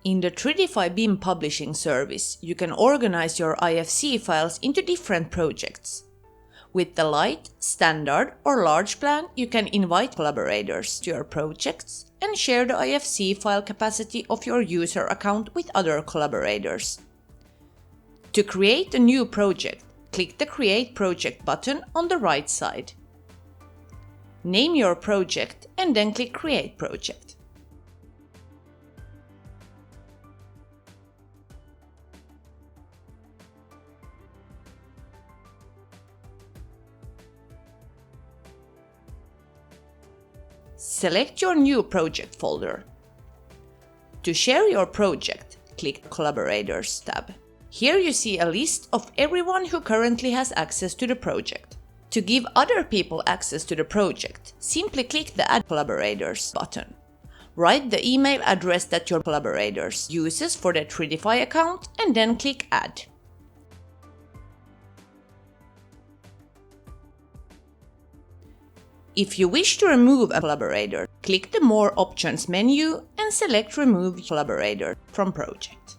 In the Tridify BIM publishing service, you can organize your IFC files into different projects. With the light, standard or large plan, you can invite collaborators to your projects and share the IFC file capacity of your user account with other collaborators. To create a new project, click the Create Project button on the right side. Name your project and then click Create Project. Select your new project folder. To share your project, click Collaborators tab. Here you see a list of everyone who currently has access to the project. To give other people access to the project, simply click the Add Collaborators button. Write the email address that your collaborators uses for their Tridify account and then click Add. If you wish to remove a collaborator, click the More Options menu and select Remove Collaborator from Project.